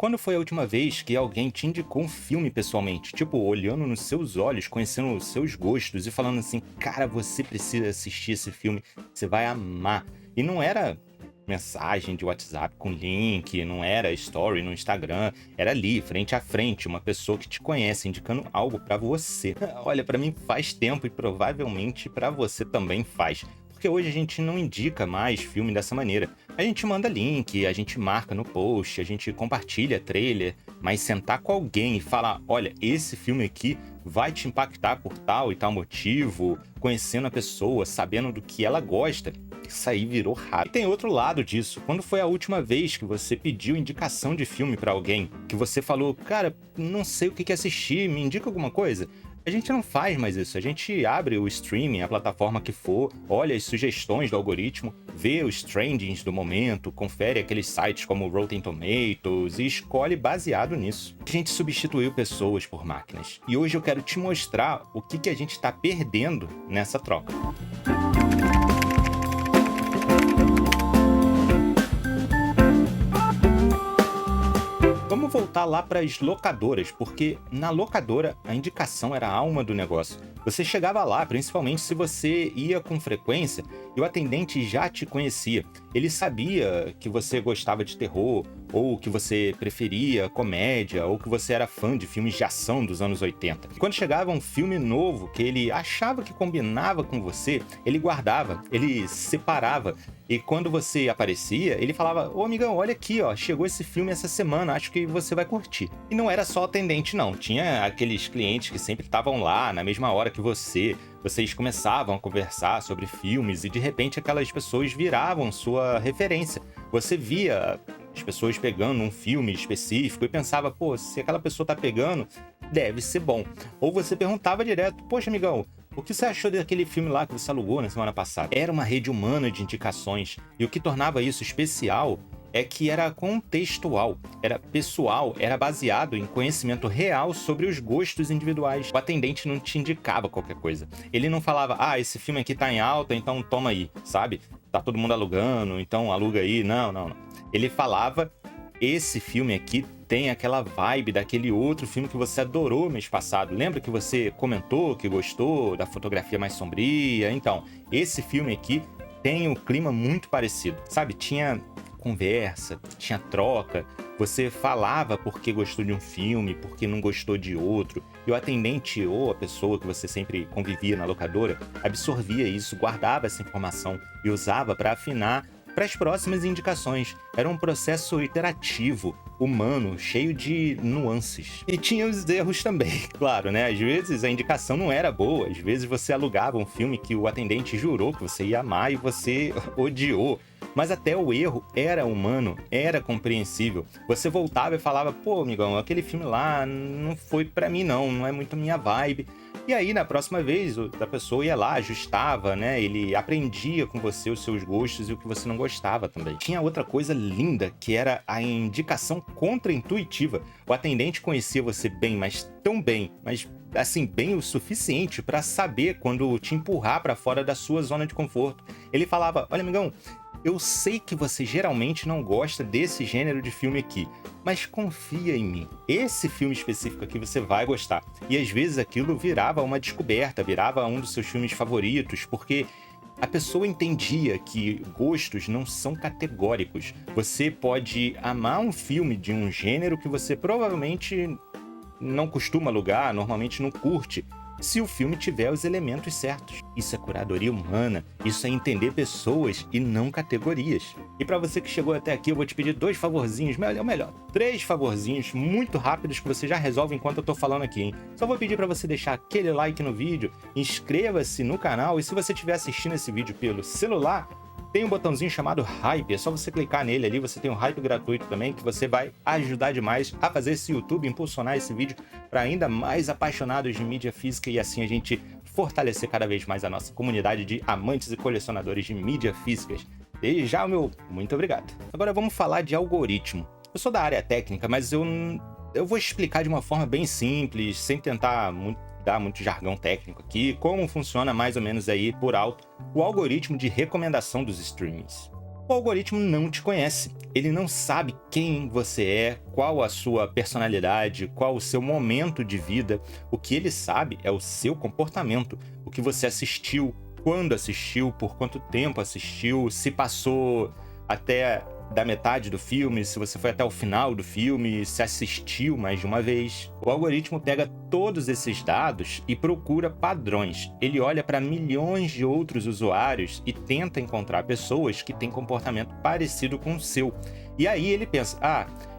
Quando foi a última vez que alguém te indicou um filme pessoalmente? Tipo, olhando nos seus olhos, conhecendo os seus gostos e falando assim: cara, você precisa assistir esse filme, você vai amar. E não era mensagem de WhatsApp com link, não era story no Instagram, era ali, frente a frente, uma pessoa que te conhece indicando algo pra você. Olha, pra mim faz tempo e provavelmente pra você também faz. Porque hoje a gente não indica mais filme dessa maneira. A gente manda link, a gente marca no post, a gente compartilha trailer, mas sentar com alguém e falar: olha, esse filme aqui vai te impactar por tal e tal motivo, conhecendo a pessoa, sabendo do que ela gosta, isso aí virou raro. E tem outro lado disso. Quando foi a última vez que você pediu indicação de filme pra alguém? Que você falou: cara, não sei o que assistir, me indica alguma coisa? A gente não faz mais isso. A gente abre o streaming, a plataforma que for, olha as sugestões do algoritmo, vê os trendings do momento, confere aqueles sites como Rotten Tomatoes e escolhe baseado nisso. A gente substituiu pessoas por máquinas. E hoje eu quero te mostrar o que a gente está perdendo nessa troca. Vamos voltar lá para as locadoras, porque na locadora a indicação era a alma do negócio. Você chegava lá, principalmente se você ia com frequência, e o atendente já te conhecia. Ele sabia que você gostava de terror, ou que você preferia comédia, ou que você era fã de filmes de ação dos anos 80. E quando chegava um filme novo que ele achava que combinava com você, ele guardava, ele separava. E quando você aparecia, ele falava: ô amigão, olha aqui, ó, chegou esse filme essa semana, acho que você vai curtir. E não era só atendente, não. Tinha aqueles clientes que sempre estavam lá na mesma hora que você. Vocês começavam a conversar sobre filmes e de repente aquelas pessoas viravam sua referência. Você via as pessoas pegando um filme específico e pensava: pô, se aquela pessoa tá pegando, deve ser bom. Ou você perguntava direto: poxa amigão, o que você achou daquele filme lá que você alugou na semana passada? Era uma rede humana de indicações, e o que tornava isso especial é que era contextual, era pessoal, era baseado em conhecimento real sobre os gostos individuais. O atendente não te indicava qualquer coisa. Ele não falava: ah, esse filme aqui tá em alta, então toma aí, sabe? Tá todo mundo alugando, então aluga aí. Não, não, não. Ele falava: esse filme aqui tem aquela vibe daquele outro filme que você adorou mês passado. Lembra que você comentou que gostou da fotografia mais sombria? Então, esse filme aqui tem um clima muito parecido, sabe? Tinha conversa, tinha troca. Você falava porque gostou de um filme, porque não gostou de outro. E o atendente ou a pessoa que você sempre convivia na locadora absorvia isso, guardava essa informação e usava para afinar para as próximas indicações. Era um processo iterativo, humano, cheio de nuances. E tinha os erros também, claro, né? Às vezes a indicação não era boa, às vezes você alugava um filme que o atendente jurou que você ia amar e você odiou. Mas até o erro era humano, era compreensível. Você voltava e falava: pô, amigão, aquele filme lá não foi pra mim não é muito minha vibe. E aí, na próxima vez, a pessoa ia lá, ajustava, né? Ele aprendia com você os seus gostos e o que você não gostava também. Tinha outra coisa linda, que era a indicação contra-intuitiva. O atendente conhecia você bem, mas tão bem, mas assim, bem o suficiente para saber quando te empurrar para fora da sua zona de conforto. Ele falava: olha, amigão, eu sei que você geralmente não gosta desse gênero de filme aqui, mas confia em mim. Esse filme específico aqui você vai gostar. E às vezes aquilo virava uma descoberta, virava um dos seus filmes favoritos, porque a pessoa entendia que gostos não são categóricos. Você pode amar um filme de um gênero que você provavelmente não costuma alugar, normalmente não curte, se o filme tiver os elementos certos. Isso é curadoria humana, isso é entender pessoas e não categorias. E para você que chegou até aqui, eu vou te pedir 2 favorzinhos, melhor, 3 favorzinhos muito rápidos que você já resolve enquanto eu tô falando aqui, hein? Só vou pedir para você deixar aquele like no vídeo, inscreva-se no canal e se você estiver assistindo esse vídeo pelo celular, tem um botãozinho chamado Hype, é só você clicar nele ali, você tem um Hype gratuito também, que você vai ajudar demais a fazer esse YouTube impulsionar esse vídeo para ainda mais apaixonados de mídia física e assim a gente fortalecer cada vez mais a nossa comunidade de amantes e colecionadores de mídia físicas. Desde já, o meu muito obrigado. Agora vamos falar de algoritmo. Eu sou da área técnica, mas eu vou explicar de uma forma bem simples, sem tentar dar muito jargão técnico aqui, como funciona mais ou menos aí por alto o algoritmo de recomendação dos streamings. O algoritmo não te conhece. Ele não sabe quem você é, qual a sua personalidade, qual o seu momento de vida. O que ele sabe é o seu comportamento, o que você assistiu, quando assistiu, por quanto tempo assistiu, se passou até da metade do filme, se você foi até o final do filme, se assistiu mais de uma vez. O algoritmo pega todos esses dados e procura padrões. Ele olha para milhões de outros usuários e tenta encontrar pessoas que têm comportamento parecido com o seu. E aí ele pensa,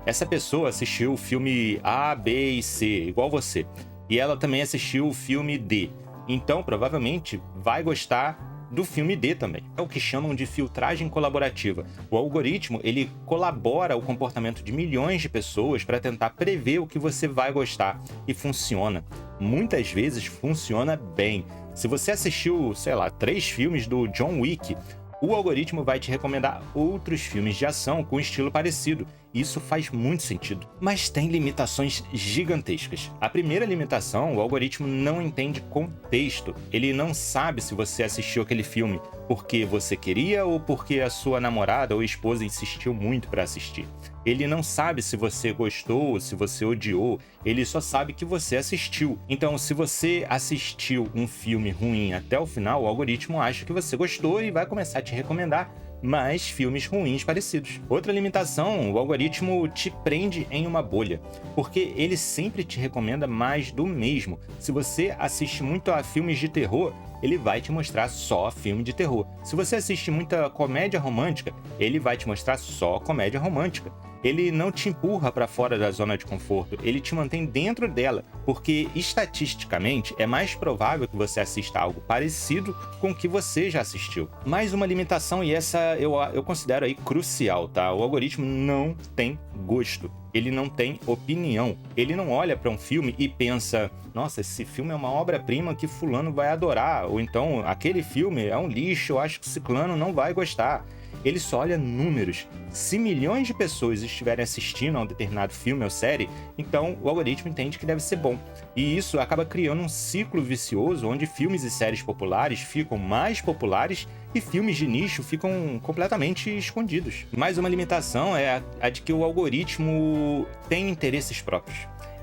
essa pessoa assistiu o filme A, B e C, igual você. E ela também assistiu o filme D. Então, provavelmente, vai gostar do filme D também. É o que chamam de filtragem colaborativa. O algoritmo, ele colabora o comportamento de milhões de pessoas para tentar prever o que você vai gostar. E funciona. Muitas vezes funciona bem. Se você assistiu, 3 filmes do John Wick, o algoritmo vai te recomendar outros filmes de ação com estilo parecido. Isso faz muito sentido. Mas tem limitações gigantescas. A primeira limitação, o algoritmo não entende contexto. Ele não sabe se você assistiu aquele filme porque você queria ou porque a sua namorada ou esposa insistiu muito para assistir. Ele não sabe se você gostou ou se você odiou. Ele só sabe que você assistiu. Então, se você assistiu um filme ruim até o final, o algoritmo acha que você gostou e vai começar a te recomendar mais filmes ruins parecidos. Outra limitação, o algoritmo te prende em uma bolha, porque ele sempre te recomenda mais do mesmo. Se você assiste muito a filmes de terror, ele vai te mostrar só filme de terror. Se você assiste muita comédia romântica, ele vai te mostrar só comédia romântica. Ele não te empurra para fora da zona de conforto, ele te mantém dentro dela, porque estatisticamente é mais provável que você assista algo parecido com o que você já assistiu. Mais uma limitação, e essa eu considero aí crucial, tá? O algoritmo não tem gosto. Ele não tem opinião. Ele não olha para um filme e pensa, nossa, esse filme é uma obra-prima que fulano vai adorar, ou então aquele filme é um lixo, eu acho que ciclano não vai gostar. Ele só olha números. Se milhões de pessoas estiverem assistindo a um determinado filme ou série, então o algoritmo entende que deve ser bom. E isso acaba criando um ciclo vicioso onde filmes e séries populares ficam mais populares e filmes de nicho ficam completamente escondidos. Mais uma limitação é a de que o algoritmo tem interesses próprios.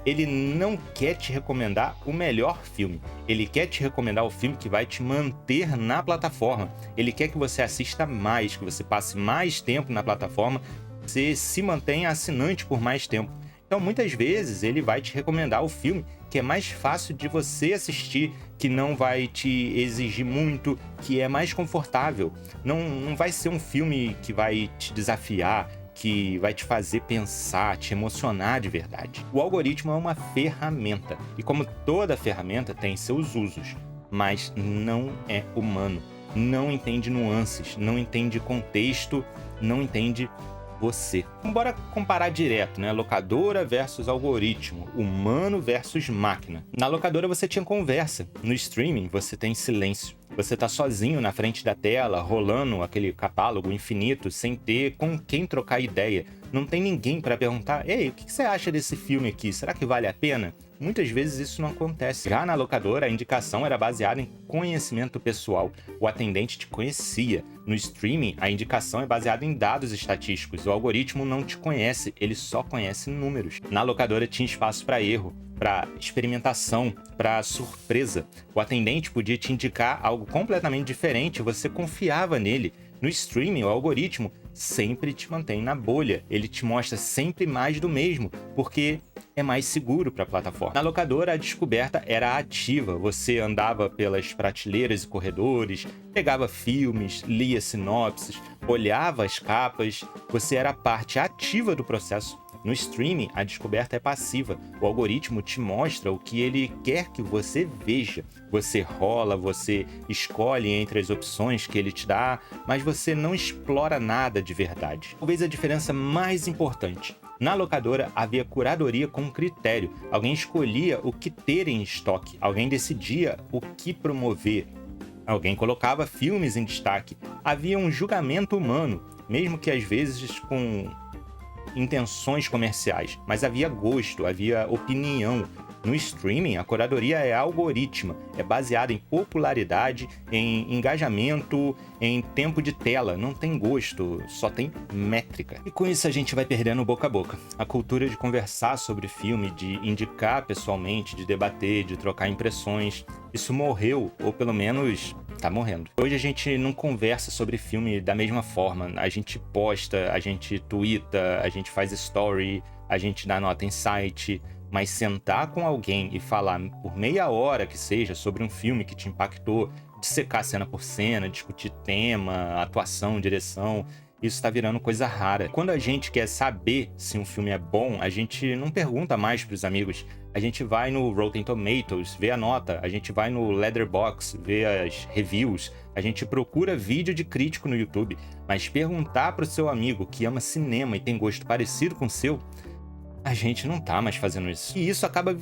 Ele não quer te recomendar o melhor filme. Ele quer te recomendar o filme que vai te manter na plataforma. Ele quer que você assista mais, que você passe mais tempo na plataforma, que você se mantenha assinante por mais tempo. Então, muitas vezes, ele vai te recomendar o filme que é mais fácil de você assistir, que não vai te exigir muito, que é mais confortável. Não vai ser um filme que vai te desafiar, que vai te fazer pensar, te emocionar de verdade. O algoritmo é uma ferramenta, e como toda ferramenta tem seus usos, mas não é humano, não entende nuances, não entende contexto, não entende você. Bora comparar direto, né? Locadora versus algoritmo, humano versus máquina. Na locadora você tinha conversa, no streaming você tem silêncio. Você tá sozinho na frente da tela, rolando aquele catálogo infinito, sem ter com quem trocar ideia. Não tem ninguém para perguntar, ei, o que você acha desse filme aqui? Será que vale a pena? Muitas vezes isso não acontece. Já na locadora, a indicação era baseada em conhecimento pessoal. O atendente te conhecia. No streaming, a indicação é baseada em dados estatísticos. O algoritmo não te conhece, ele só conhece números. Na locadora tinha espaço para erro, para experimentação, para surpresa. O atendente podia te indicar algo completamente diferente, você confiava nele. No streaming, o algoritmo sempre te mantém na bolha. Ele te mostra sempre mais do mesmo, porque é mais seguro para a plataforma. Na locadora, a descoberta era ativa. Você andava pelas prateleiras e corredores, pegava filmes, lia sinopses, olhava as capas. Você era parte ativa do processo. No streaming, a descoberta é passiva. O algoritmo te mostra o que ele quer que você veja. Você rola, você escolhe entre as opções que ele te dá, mas você não explora nada de verdade. Talvez a diferença mais importante. Na locadora, havia curadoria com critério. Alguém escolhia o que ter em estoque. Alguém decidia o que promover. Alguém colocava filmes em destaque. Havia um julgamento humano, mesmo que às vezes com intenções comerciais, mas havia gosto, havia opinião. No streaming, a curadoria é algorítmica, é baseada em popularidade, em engajamento, em tempo de tela. Não tem gosto, só tem métrica. E com isso a gente vai perdendo boca a boca. A cultura de conversar sobre filme, de indicar pessoalmente, de debater, de trocar impressões, isso morreu, ou pelo menos tá morrendo. Hoje a gente não conversa sobre filme da mesma forma. A gente posta, a gente twitta, a gente faz story, a gente dá nota em site. Mas sentar com alguém e falar por meia hora que seja sobre um filme que te impactou, dissecar cena por cena, discutir tema, atuação, direção, isso tá virando coisa rara. Quando a gente quer saber se um filme é bom, a gente não pergunta mais pros amigos. A gente vai no Rotten Tomatoes, vê a nota, a gente vai no Letterboxd, vê as reviews, a gente procura vídeo de crítico no YouTube. Mas perguntar pro seu amigo que ama cinema e tem gosto parecido com o seu, a gente não tá mais fazendo isso. E isso acaba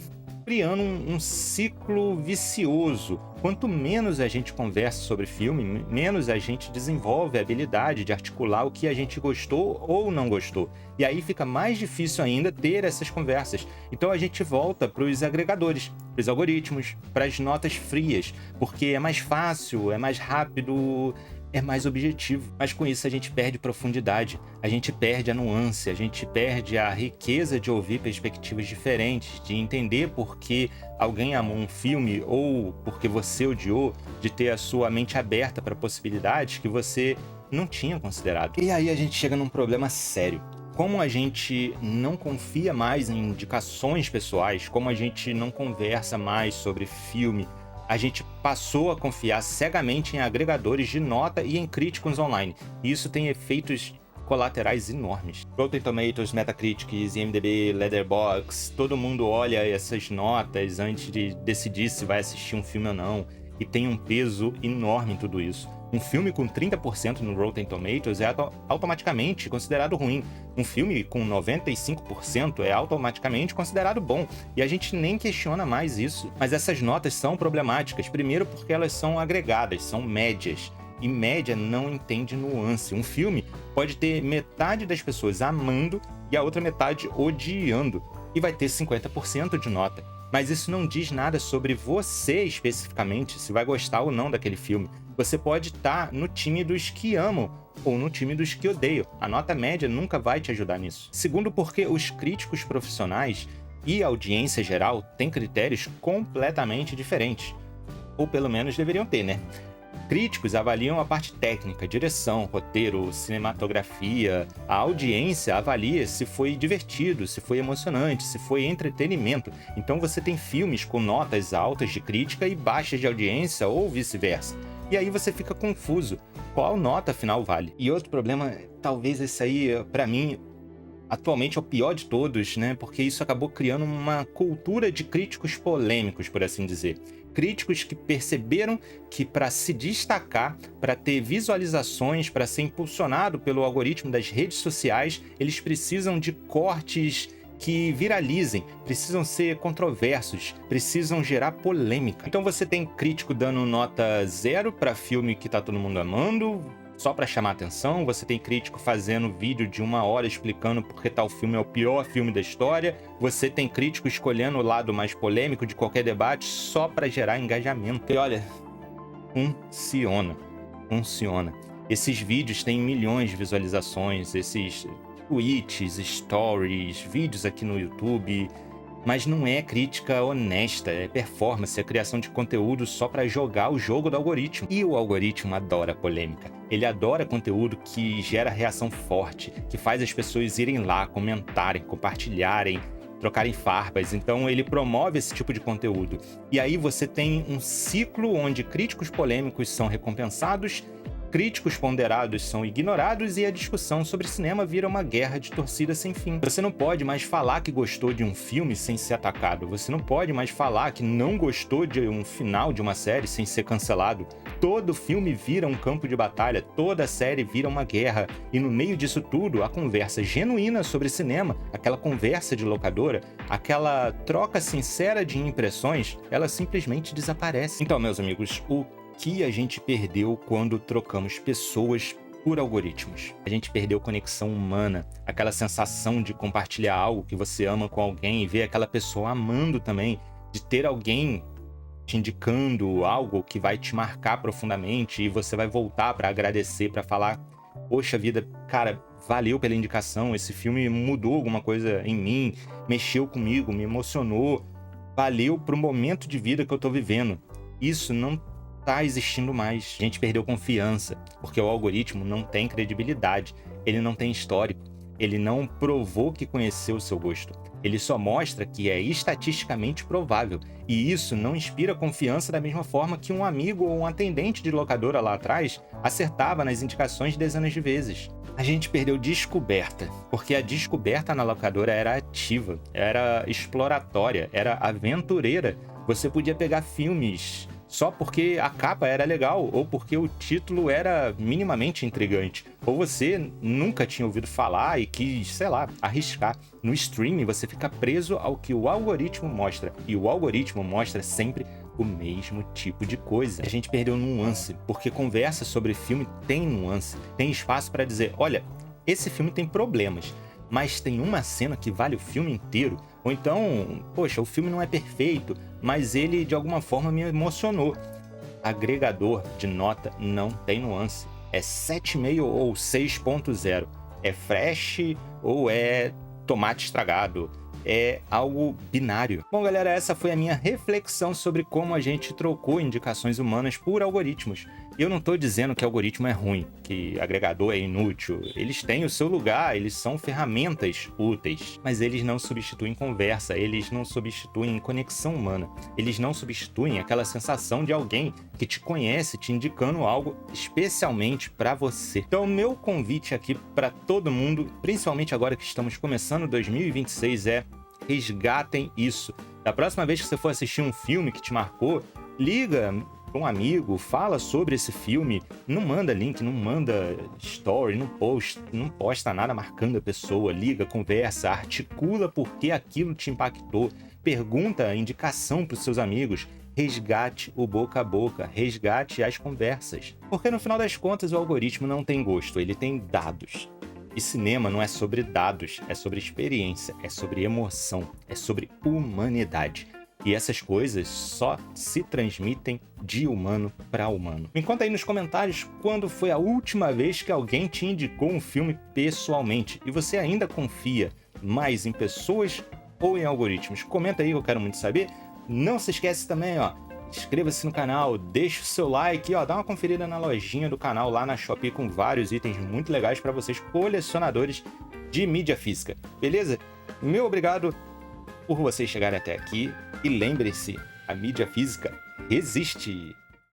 criando um ciclo vicioso. Quanto menos a gente conversa sobre filme, menos a gente desenvolve a habilidade de articular o que a gente gostou ou não gostou. E aí fica mais difícil ainda ter essas conversas. Então a gente volta para os agregadores, para os algoritmos, para as notas frias, porque é mais fácil, é mais rápido, é mais objetivo. Mas com isso a gente perde profundidade, a gente perde a nuance, a gente perde a riqueza de ouvir perspectivas diferentes, de entender por que alguém amou um filme ou porque você odiou, de ter a sua mente aberta para possibilidades que você não tinha considerado. E aí a gente chega num problema sério. Como a gente não confia mais em indicações pessoais, como a gente não conversa mais sobre filme, a gente passou a confiar cegamente em agregadores de nota e em críticos online. E isso tem efeitos colaterais enormes. Rotten Tomatoes, Metacritic, IMDb, Letterboxd, todo mundo olha essas notas antes de decidir se vai assistir um filme ou não. E tem um peso enorme em tudo isso. Um filme com 30% no Rotten Tomatoes é automaticamente considerado ruim. Um filme com 95% é automaticamente considerado bom. E a gente nem questiona mais isso. Mas essas notas são problemáticas. Primeiro porque elas são agregadas, são médias. E média não entende nuance. Um filme pode ter metade das pessoas amando e a outra metade odiando. E vai ter 50% de nota. Mas isso não diz nada sobre você especificamente, se vai gostar ou não daquele filme. Você pode estar no time dos que amam ou no time dos que odeiam. A nota média nunca vai te ajudar nisso. Segundo, porque os críticos profissionais e a audiência geral têm critérios completamente diferentes. Ou pelo menos deveriam ter, né? Críticos avaliam a parte técnica, direção, roteiro, cinematografia. A audiência avalia se foi divertido, se foi emocionante, se foi entretenimento. Então você tem filmes com notas altas de crítica e baixas de audiência ou vice-versa. E aí você fica confuso. Qual nota afinal vale? E outro problema, talvez esse aí, pra mim, atualmente é o pior de todos, né? Porque isso acabou criando uma cultura de críticos polêmicos, por assim dizer. Críticos que perceberam que para se destacar, para ter visualizações, para ser impulsionado pelo algoritmo das redes sociais, eles precisam de cortes que viralizem, precisam ser controversos, precisam gerar polêmica. Então você tem crítico dando nota 0 para filme que tá todo mundo amando, só para chamar atenção. Você tem crítico fazendo vídeo de 1 hora explicando porque tal filme é o pior filme da história. Você tem crítico escolhendo o lado mais polêmico de qualquer debate só para gerar engajamento. E olha, funciona. Esses vídeos têm milhões de visualizações, esses tweets, stories, vídeos aqui no YouTube. Mas não é crítica honesta, é performance, é criação de conteúdo só para jogar o jogo do algoritmo. E o algoritmo adora polêmica. Ele adora conteúdo que gera reação forte, que faz as pessoas irem lá, comentarem, compartilharem, trocarem farpas. Então ele promove esse tipo de conteúdo. E aí você tem um ciclo onde críticos polêmicos são recompensados, críticos ponderados são ignorados e a discussão sobre cinema vira uma guerra de torcida sem fim. Você não pode mais falar que gostou de um filme sem ser atacado. Você não pode mais falar que não gostou de um final de uma série sem ser cancelado. Todo filme vira um campo de batalha, toda série vira uma guerra. E no meio disso tudo, a conversa genuína sobre cinema, aquela conversa de locadora, aquela troca sincera de impressões, ela simplesmente desaparece. Então, meus amigos, o que a gente perdeu quando trocamos pessoas por algoritmos. A gente perdeu conexão humana, aquela sensação de compartilhar algo que você ama com alguém e ver aquela pessoa amando também, de ter alguém te indicando algo que vai te marcar profundamente e você vai voltar para agradecer, para falar: poxa vida, cara, valeu pela indicação, esse filme mudou alguma coisa em mim, mexeu comigo, me emocionou, valeu pro momento de vida que eu tô vivendo. Isso não tá existindo mais. A gente perdeu confiança, porque o algoritmo não tem credibilidade, ele não tem histórico, ele não provou que conheceu o seu gosto. Ele só mostra que é estatisticamente provável, e isso não inspira confiança da mesma forma que um amigo ou um atendente de locadora lá atrás acertava nas indicações dezenas de vezes. A gente perdeu descoberta, porque a descoberta na locadora era ativa, era exploratória, era aventureira. Você podia pegar filmes só porque a capa era legal ou porque o título era minimamente intrigante, ou você nunca tinha ouvido falar e quis, sei lá, arriscar. No streaming você fica preso ao que o algoritmo mostra, e o algoritmo mostra sempre o mesmo tipo de coisa. A gente perdeu nuance, porque conversa sobre filme tem nuance, tem espaço para dizer: olha, esse filme tem problemas, mas tem uma cena que vale o filme inteiro. Ou então, poxa, o filme não é perfeito, mas ele de alguma forma me emocionou. Agregador de nota não tem nuance. É 7,5 ou 6,0. É fresh ou é tomate estragado. É algo binário. Bom, galera, essa foi a minha reflexão sobre como a gente trocou indicações humanas por algoritmos. Eu não estou dizendo que algoritmo é ruim, que agregador é inútil. Eles têm o seu lugar, eles são ferramentas úteis, mas eles não substituem conversa, eles não substituem conexão humana, eles não substituem aquela sensação de alguém que te conhece, te indicando algo especialmente para você. Então, meu convite aqui para todo mundo, principalmente agora que estamos começando 2026, é: resgatem isso. Da próxima vez que você for assistir um filme que te marcou, liga para um amigo, fala sobre esse filme, não manda link, não manda story, não posta nada marcando a pessoa, liga, conversa, articula por que aquilo te impactou, pergunta a indicação para os seus amigos, resgate o boca a boca, resgate as conversas. Porque no final das contas o algoritmo não tem gosto, ele tem dados. E cinema não é sobre dados, é sobre experiência, é sobre emoção, é sobre humanidade. E essas coisas só se transmitem de humano para humano. Me conta aí nos comentários quando foi a última vez que alguém te indicou um filme pessoalmente e você ainda confia mais em pessoas ou em algoritmos. Comenta aí que eu quero muito saber. Não se esquece também, inscreva-se no canal, deixa o seu like, dá uma conferida na lojinha do canal lá na Shopee com vários itens muito legais para vocês colecionadores de mídia física. Beleza? Meu obrigado por vocês chegarem até aqui e lembre-se, a mídia física existe.